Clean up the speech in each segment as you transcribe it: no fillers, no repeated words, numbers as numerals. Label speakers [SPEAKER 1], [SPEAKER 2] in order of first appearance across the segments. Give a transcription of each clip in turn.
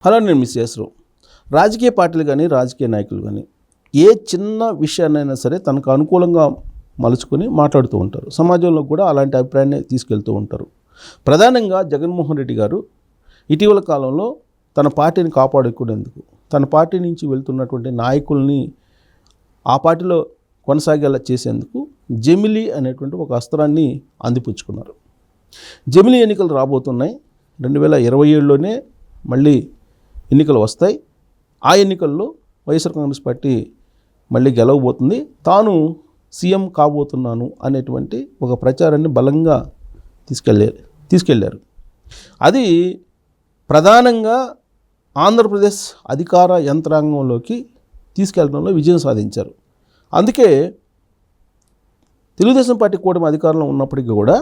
[SPEAKER 1] Hello, నేను miss చేసరావు. రాజకీయ పార్టీలు కానీ రాజకీయ నాయకులు కానీ ఏ చిన్న విషయాన్నైనా సరే తనకు అనుకూలంగా మలుచుకొని మాట్లాడుతూ ఉంటారు. సమాజంలో కూడా అలాంటి అభిప్రాయాన్ని తీసుకెళ్తూ ఉంటారు. ప్రధానంగా జగన్మోహన్ రెడ్డి గారు ఇటీవల కాలంలో తన పార్టీని కాపాడుకునేందుకు తన పార్టీ నుంచి వెళ్తున్నటువంటి నాయకుల్ని ఆ పార్టీలో కొనసాగేలా చేసేందుకు జమిలీ అనేటువంటి ఒక అస్త్రాన్ని అందిపుచ్చుకున్నారు. జమిలీ ఎన్నికలు రాబోతున్నాయి. 2027లోనే మళ్ళీ ఎన్నికలు వస్తాయి. ఆ ఎన్నికల్లో వైఎస్ఆర్ కాంగ్రెస్ పార్టీ మళ్ళీ గెలవబోతుంది. తాను సీఎం కాబోతున్నాను అనేటువంటి ఒక ప్రచారాన్ని బలంగా తీసుకెళ్లారు. అది ప్రధానంగా ఆంధ్రప్రదేశ్ అధికార యంత్రాంగంలోకి తీసుకెళ్లడంలో విజయం సాధించారు. అందుకే తెలుగుదేశం పార్టీ కూటమి అధికారంలో ఉన్నప్పటికీ కూడా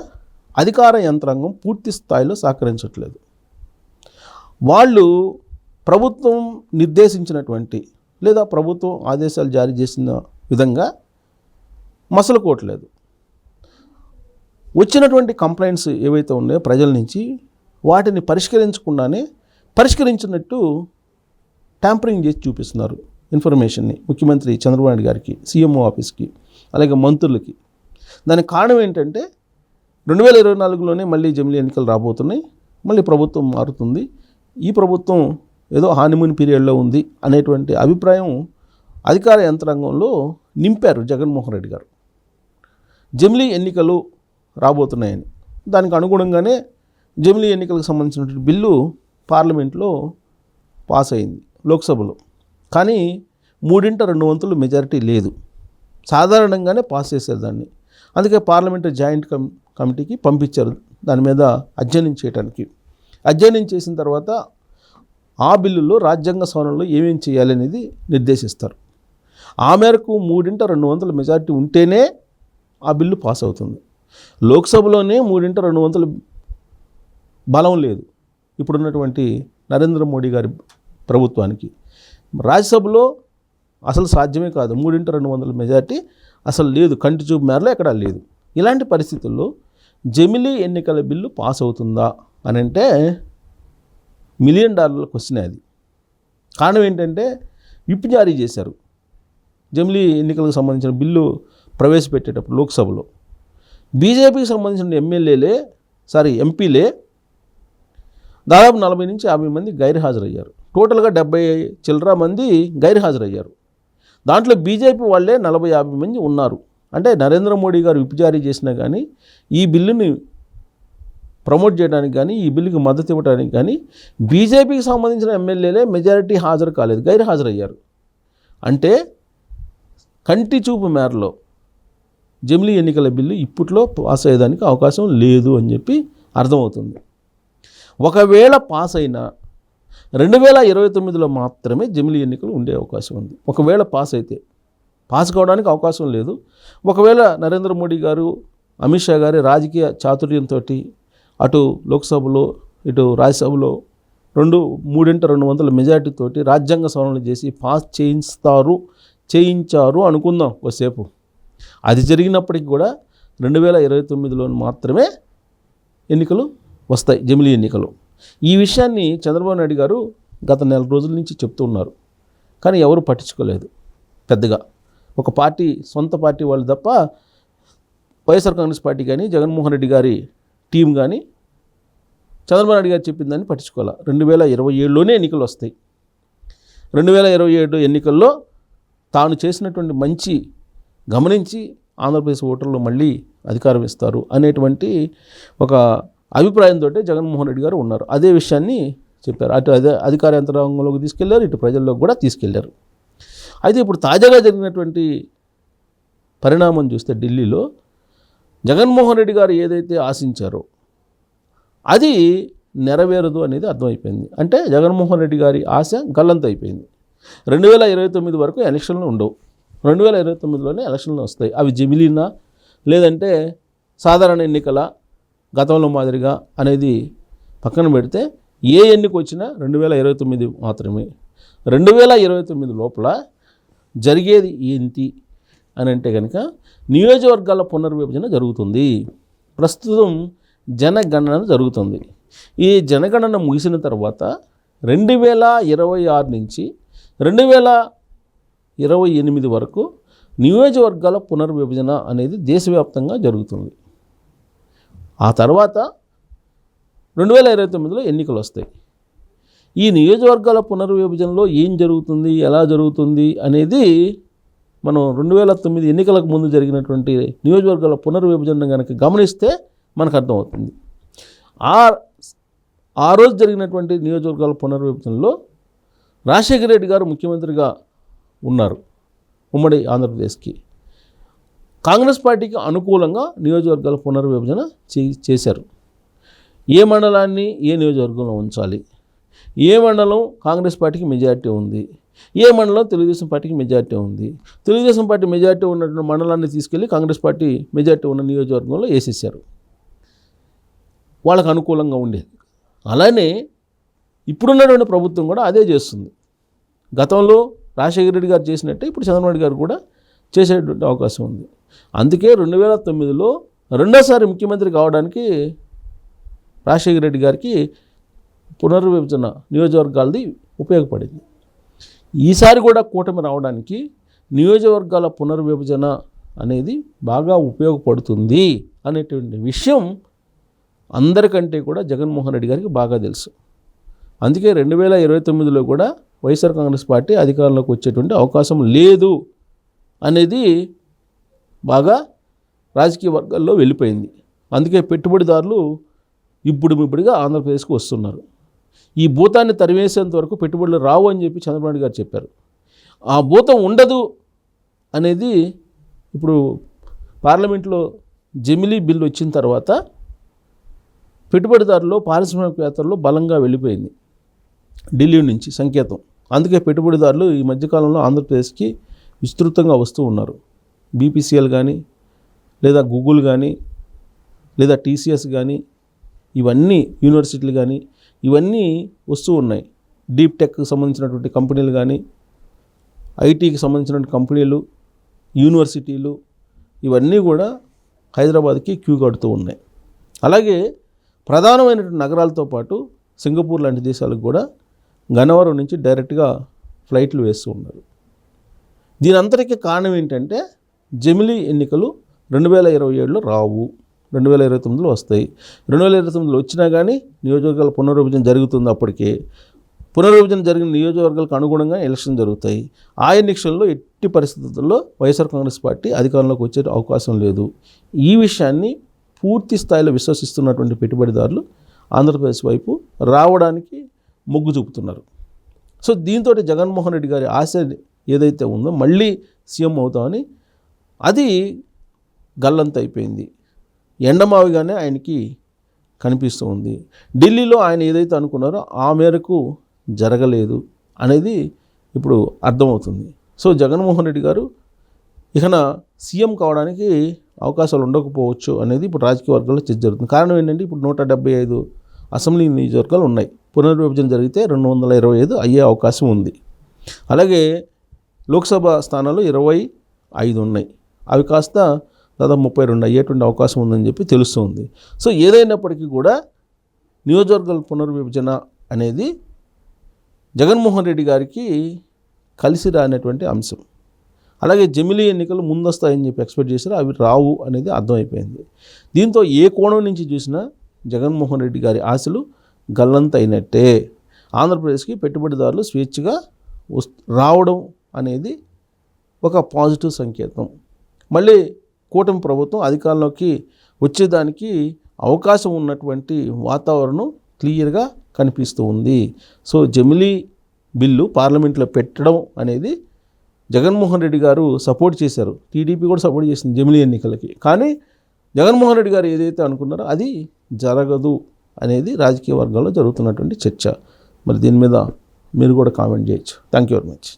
[SPEAKER 1] అధికార యంత్రాంగం పూర్తి స్థాయిలో సహకరించట్లేదు. వాళ్ళు ప్రభుత్వం నిర్దేశించినటువంటి లేదా ప్రభుత్వం ఆదేశాలు జారీ చేసిన విధంగా మసలుకోవట్లేదు. వచ్చినటువంటి కంప్లైంట్స్ ఏవైతే ఉన్నాయో ప్రజల నుంచి వాటిని పరిష్కరించినట్టు ట్యాంపరింగ్ చేసి చూపిస్తున్నారు ఇన్ఫర్మేషన్ని ముఖ్యమంత్రి చంద్రబాబు నాయుడు గారికి, సీఎంఓ ఆఫీస్కి, అలాగే మంత్రులకి. దానికి కారణం ఏంటంటే 2024లోనే మళ్ళీ జమిలీ ఎన్నికలు రాబోతున్నాయి. మళ్ళీ ప్రభుత్వం మారుతుంది. ఈ ప్రభుత్వం ఏదో హానిమూన్ పీరియడ్లో ఉంది అనేటువంటి అభిప్రాయం అధికార యంత్రాంగంలో నింపారు జగన్మోహన్ రెడ్డి గారు. జమిలీ ఎన్నికలు రాబోతున్నాయని దానికి అనుగుణంగానే జమిలీ ఎన్నికలకు సంబంధించినటువంటి బిల్లు పార్లమెంట్లో పాస్ అయింది, లోక్సభలో. కానీ 3/2 మెజారిటీ లేదు. సాధారణంగానే పాస్ చేశారు దాన్ని. అందుకే పార్లమెంటరీ జాయింట్ కమిటీకి పంపించారు దాని మీద అధ్యయనం చేయడానికి. అధ్యయనం చేసిన తర్వాత ఆ బిల్లులో రాజ్యాంగ సవరణలో ఏమేమి చేయాలనేది నిర్దేశిస్తారు. ఆ మేరకు 3/2 మెజారిటీ ఉంటేనే ఆ బిల్లు పాస్ అవుతుంది. లోక్సభలోనే 3/2 బలం లేదు ఇప్పుడున్నటువంటి నరేంద్ర మోడీ గారి ప్రభుత్వానికి. రాజ్యసభలో అసలు సాధ్యమే కాదు. 3/2 మెజారిటీ అసలు లేదు, కంటి చూపు మేరలో ఎక్కడా లేదు. ఇలాంటి పరిస్థితుల్లో జమిలీ ఎన్నికల బిల్లు పాస్ అవుతుందా అని అంటే $1 మిలియన్ క్వశ్చన్. అది కారణం ఏంటంటే విప్ జారీ చేశారు. జమిలీ ఎన్నికలకు సంబంధించిన బిల్లు ప్రవేశపెట్టేటప్పుడు లోక్సభలో బీజేపీకి సంబంధించిన ఎంపీలే దాదాపు 40 నుంచి 50 మంది గైర్హాజరయ్యారు. టోటల్గా 70 చిల్లర మంది గైర్హాజరయ్యారు. దాంట్లో బీజేపీ వాళ్ళే 40-50 మంది ఉన్నారు. అంటే నరేంద్ర మోడీ గారు విప్ జారీ చేసినా కానీ ఈ బిల్లుని ప్రమోట్ చేయడానికి కానీ ఈ బిల్లుకి మద్దతు ఇవ్వడానికి కానీ బీజేపీకి సంబంధించిన ఎమ్మెల్యేలే మెజారిటీ హాజరు కాలేదు, గైర్హాజరయ్యారు. అంటే కంటి చూపు మేరలో జమిలీ ఎన్నికల బిల్లు ఇప్పట్లో పాస్ అయ్యేదానికి అవకాశం లేదు అని చెప్పి అర్థమవుతుంది. ఒకవేళ పాస్ అయినా 2029లో మాత్రమే జమిలీ ఎన్నికలు ఉండే అవకాశం ఉంది. ఒకవేళ పాస్ అయితే, పాస్ కావడానికి అవకాశం లేదు. ఒకవేళ నరేంద్ర మోడీ గారు, అమిత్ షా గారి రాజకీయ చాతుర్యంతో అటు లోక్సభలో ఇటు రాజ్యసభలో 3/2 మెజారిటీతోటి రాజ్యాంగ సవరణలు చేసి పాస్ చేయించారు అనుకుందాం కొద్దిసేపు. అది జరిగినప్పటికీ కూడా 2029లో మాత్రమే ఎన్నికలు వస్తాయి, జమిలీ ఎన్నికలు. ఈ విషయాన్ని చంద్రబాబు నాయుడు గారు గత 4 రోజుల నుంచి చెప్తూ ఉన్నారు. కానీ ఎవరు పట్టించుకోలేదు పెద్దగా. ఒక పార్టీ, సొంత పార్టీ వాళ్ళు తప్ప వైఎస్ఆర్ కాంగ్రెస్ పార్టీ కానీ జగన్మోహన్ రెడ్డి గారి టీం కానీ చంద్రబాబు నాయుడు గారు చెప్పిన దాన్ని పట్టించుకోవాలి. 2027లోనే ఎన్నికలు వస్తాయి. 2027 ఎన్నికల్లో తాను చేసినటువంటి మంచి గమనించి ఆంధ్రప్రదేశ్ ఓటర్లు మళ్ళీ అధికారం ఇస్తారు అనేటువంటి ఒక అభిప్రాయంతో జగన్మోహన్ రెడ్డి గారు ఉన్నారు. అదే విషయాన్ని చెప్పారు. అటు అధికార యంత్రాంగంలోకి తీసుకెళ్లారు, ఇటు ప్రజల్లోకి కూడా తీసుకెళ్లారు. అయితే ఇప్పుడు తాజాగా జరిగినటువంటి పరిణామం చూస్తే ఢిల్లీలో జగన్మోహన్ రెడ్డి గారు ఏదైతే ఆశించారో అది నెరవేరదు అనేది అర్థమైపోయింది. అంటే జగన్మోహన్ రెడ్డి గారి ఆశ గల్లంత అయిపోయింది. 2029 వరకు ఎలక్షన్లు ఉండవు. 2029లోనే ఎలక్షన్లు వస్తాయి. అవి జమిలీనా లేదంటే సాధారణ ఎన్నికల గతంలో మాదిరిగా అనేది పక్కన పెడితే ఏ ఎన్నిక వచ్చినా 2029 మాత్రమే. 2029 లోపల జరిగేది ఏంటి అని అంటే కనుక నియోజకవర్గాల పునర్విభజన జరుగుతుంది. ప్రస్తుతం జనగణన జరుగుతుంది. ఈ జనగణన ముగిసిన తర్వాత 2026 నుంచి 2028 వరకు నియోజకవర్గాల పునర్విభజన అనేది దేశవ్యాప్తంగా జరుగుతుంది. ఆ తర్వాత 2029లో ఎన్నికలు వస్తాయి. ఈ నియోజకవర్గాల పునర్విభజనలో ఏం జరుగుతుంది, ఎలా జరుగుతుంది అనేది మనం 2009 ఎన్నికలకు ముందు జరిగినటువంటి నియోజకవర్గాల పునర్విభజన కనుక గమనిస్తే మనకు అర్థమవుతుంది. ఆ రోజు జరిగినటువంటి నియోజకవర్గాల పునర్విభజనలో రాజశేఖర రెడ్డి గారు ముఖ్యమంత్రిగా ఉన్నారు ఉమ్మడి ఆంధ్రప్రదేశ్కి. కాంగ్రెస్ పార్టీకి అనుకూలంగా నియోజకవర్గాల పునర్విభజన చేశారు. ఏ మండలాన్ని ఏ నియోజకవర్గంలో ఉంచాలి, ఏ మండలం కాంగ్రెస్ పార్టీకి మెజారిటీ ఉంది, ఏ మండలం తెలుగుదేశం పార్టీకి మెజారిటీ ఉంది, తెలుగుదేశం పార్టీ మెజారిటీ ఉన్నటువంటి మండలాన్ని తీసుకెళ్ళి కాంగ్రెస్ పార్టీ మెజారిటీ ఉన్న నియోజకవర్గంలో వేసేసారు. వాళ్ళకు అనుకూలంగా ఉండేది. అలానే ఇప్పుడున్నటువంటి ప్రభుత్వం కూడా అదే చేస్తుంది. గతంలో రాజశేఖర రెడ్డి గారు చేసినట్టే ఇప్పుడు చంద్రబాబు నాయుడు గారు కూడా చేసేటువంటి అవకాశం ఉంది. అందుకే 2009లో రెండోసారి ముఖ్యమంత్రి కావడానికి రాజశేఖర రెడ్డి గారికి పునర్విభజన నియోజకవర్గాలది ఉపయోగపడింది. ఈసారి కూడా కూటమి రావడానికి నియోజకవర్గాల పునర్విభజన అనేది బాగా ఉపయోగపడుతుంది అనేటువంటి విషయం అందరికంటే కూడా జగన్మోహన్ రెడ్డి గారికి బాగా తెలుసు. అందుకే 2029లో కూడా వైఎస్ఆర్ కాంగ్రెస్ పార్టీ అధికారంలోకి వచ్చేటువంటి అవకాశం లేదు అనేది బాగా రాజకీయ వర్గాల్లో వెళ్ళిపోయింది. అందుకే పెట్టుబడిదారులు ఇప్పుడిగా ఆంధ్రప్రదేశ్కి వస్తున్నారు. ఈ భూతాన్ని తరివేసేంత వరకు పెట్టుబడులు రావు అని చెప్పి చంద్రబాబు నాయుడు గారు చెప్పారు. ఆ భూతం ఉండదు అనేది ఇప్పుడు పార్లమెంట్లో జమిలీ బిల్లు వచ్చిన తర్వాత పెట్టుబడిదారులు పారిశ్రామికవేత్తల్లో బలంగా వెళ్ళిపోయింది ఢిల్లీ నుంచి సంకేతం. అందుకే పెట్టుబడిదారులు ఈ మధ్యకాలంలో ఆంధ్రప్రదేశ్కి విస్తృతంగా వస్తూ ఉన్నారు. బీపీసీఎల్ కానీ, లేదా గూగుల్ కానీ, లేదా టీసీఎస్ కానీ, ఇవన్నీ యూనివర్సిటీలు కానీ ఇవన్నీ వస్తూ ఉన్నాయి. డీప్ టెక్కి సంబంధించినటువంటి కంపెనీలు కానీ, ఐటీకి సంబంధించినటువంటి కంపెనీలు, యూనివర్సిటీలు ఇవన్నీ కూడా హైదరాబాద్కి క్యూ కడుతూ ఉన్నాయి. అలాగే ప్రధానమైనటువంటి నగరాలతో పాటు సింగపూర్ లాంటి దేశాలకు కూడా గన్నవరం నుంచి డైరెక్ట్గా ఫ్లైట్లు వేస్తూ ఉన్నారు. దీని అంతటికీ కారణం ఏంటంటే జమిలీ ఎన్నికలు 2027లో రావు, 2029లో వస్తాయి. 2029లో వచ్చినా కానీ నియోజకవర్గాల పునర్విభజన జరుగుతుంది. అప్పటికే పునర్విభజన జరిగిన నియోజకవర్గాలకు అనుగుణంగా ఎలక్షన్ జరుగుతాయి. ఆ ఎన్నికల్లో ఎట్టి పరిస్థితుల్లో వైఎస్ఆర్ కాంగ్రెస్ పార్టీ అధికారంలోకి వచ్చే అవకాశం లేదు. ఈ విషయాన్ని పూర్తి స్థాయిలో విశ్వసిస్తున్నటువంటి పెట్టుబడిదారులు ఆంధ్రప్రదేశ్ వైపు రావడానికి మొగ్గు చూపుతున్నారు. సో దీంతో జగన్మోహన్ రెడ్డి గారి ఆశ ఏదైతే ఉందో మళ్ళీ సీఎం అవుతామని అది గల్లంత అయిపోయింది. ఎండమావిగానే ఆయనకి కనిపిస్తూ ఉంది. ఢిల్లీలో ఆయన ఏదైతే అనుకున్నారో ఆ మేరకు జరగలేదు అనేది ఇప్పుడు అర్థమవుతుంది. సో జగన్మోహన్ రెడ్డి గారు ఇకన సీఎం కావడానికి అవకాశాలు ఉండకపోవచ్చు అనేది ఇప్పుడు రాజకీయ వర్గాల్లో చర్చ జరుగుతుంది. కారణం ఏంటంటే ఇప్పుడు 175 అసెంబ్లీ నియోజకవర్గాలు ఉన్నాయి. పునర్విభజన జరిగితే 225 అయ్యే అవకాశం ఉంది. అలాగే లోక్సభ స్థానాలు 25 ఉన్నాయి. అవి కాస్త దాదాపు 32 అయ్యేటువంటి అవకాశం ఉందని చెప్పి తెలుస్తుంది. సో ఏదైనప్పటికీ కూడా నియోజకవర్గాల పునర్విభజన అనేది జగన్మోహన్ రెడ్డి గారికి కలిసి రానటువంటి అంశం. అలాగే జమిలీ ఎన్నికలు ముందొస్తాయని చెప్పి ఎక్స్పెక్ట్ చేశారు, అవి రావు అనేది అర్థమైపోయింది. దీంతో ఏ కోణం నుంచి చూసినా జగన్మోహన్ రెడ్డి గారి ఆశలు గల్లంత అయినట్టే. ఆంధ్రప్రదేశ్కి పెట్టుబడిదారులు స్వేచ్ఛగా రావడం అనేది ఒక పాజిటివ్ సంకేతం. మళ్ళీ కూటమి ప్రభుత్వం అధికారంలోకి వచ్చేదానికి అవకాశం ఉన్నటువంటి వాతావరణం క్లియర్గా కనిపిస్తూ ఉంది. సో జమిలీ బిల్లు పార్లమెంట్లో పెట్టడం అనేది జగన్మోహన్ రెడ్డి గారు సపోర్ట్ చేశారు. టీడీపీ కూడా సపోర్ట్ చేసింది జమిలీ ఎన్నికలకి. కానీ జగన్మోహన్ రెడ్డి గారు ఏదైతే అనుకున్నారో అది జరగదు అనేది రాజకీయ వర్గాల్లో జరుగుతున్నటువంటి చర్చ. మరి దీని మీద మీరు కూడా కామెంట్ చేయొచ్చు. Thank you very much.